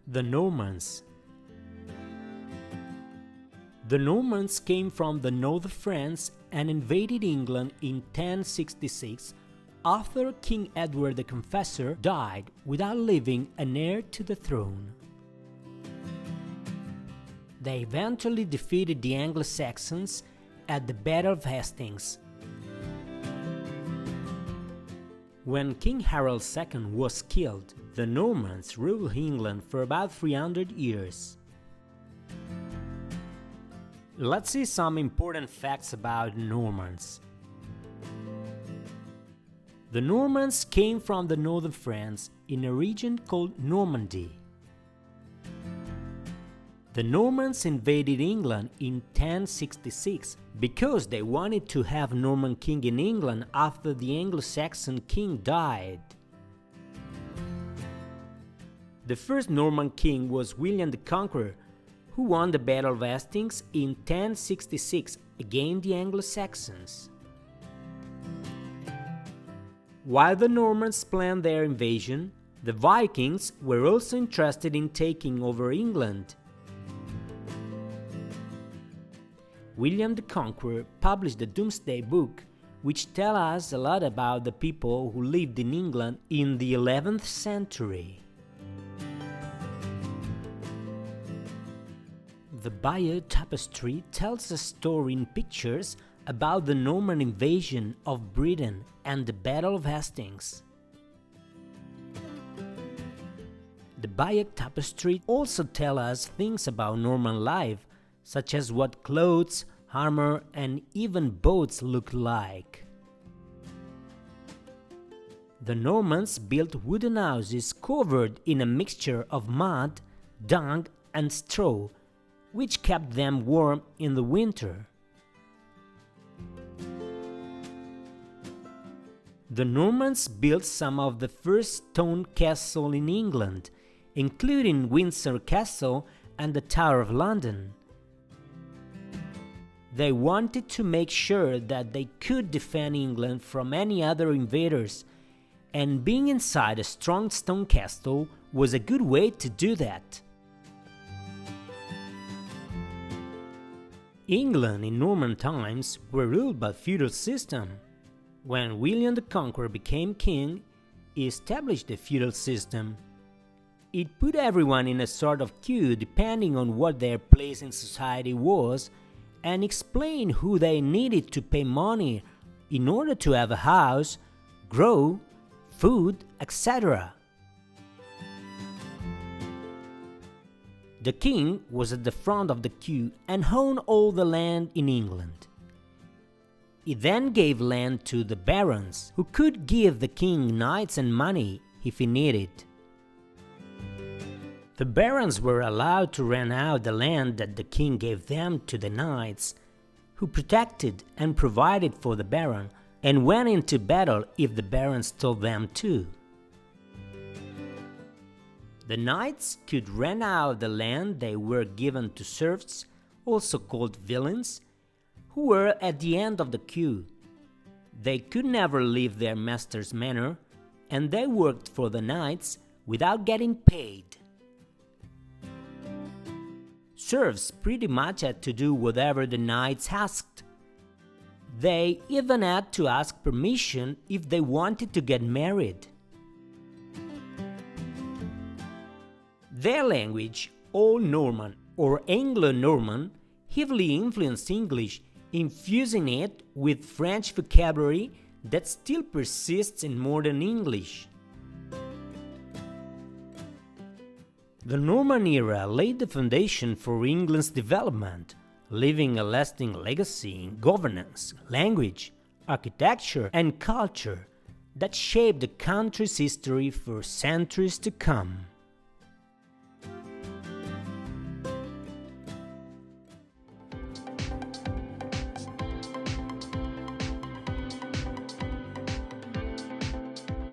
The Normans. The Normans came from the north of France and invaded England in 1066 after King Edward the Confessor died without leaving an heir to the throne. They eventually defeated the Anglo-Saxons at the Battle of Hastings. When King Harold II was killed, the Normans ruled England for about 300 years. Let's see some important facts about Normans. The Normans came from the north of France in a region called Normandy. The Normans invaded England in 1066 because they wanted to have a Norman king in England after the Anglo-Saxon king died. The first Norman king was William the Conqueror, who won the Battle of Hastings in 1066 against the Anglo-Saxons. While the Normans planned their invasion, the Vikings were also interested in taking over England. William the Conqueror published the Domesday Book, which tells us a lot about the people who lived in England in the 11th century. The Bayeux Tapestry tells a story in pictures about the Norman invasion of Britain and the Battle of Hastings. The Bayeux Tapestry also tells us things about Norman life, such as what clothes, armor, and even boats looked like. The Normans built wooden houses covered in a mixture of mud, dung, and straw, which kept them warm in the winter. The Normans built some of the first stone castles in England, including Windsor Castle and the Tower of London. They wanted to make sure that they could defend England from any other invaders, and being inside a strong stone castle was a good way to do that. England in Norman times were ruled by feudal system. When William the Conqueror became king, he established a feudal system. It put everyone in a sort of queue depending on what their place in society was, and explained who they needed to pay money in order to have a house, grow, food, etc. The king was at the front of the queue and owned all the land in England. He then gave land to the barons, who could give the king knights and money if he needed. The barons were allowed to rent out the land that the king gave them to the knights, who protected and provided for the baron and went into battle if the barons told them to. The knights could rent out the land they were given to serfs, also called villeins, who were at the end of the queue. They could never leave their master's manor, and they worked for the knights without getting paid. Serfs pretty much had to do whatever the knights asked. They even had to ask permission if they wanted to get married. Their language, Old Norman or Anglo-Norman, heavily influenced English, infusing it with French vocabulary that still persists in modern English. The Norman era laid the foundation for England's development, leaving a lasting legacy in governance, language, architecture, and culture that shaped the country's history for centuries to come.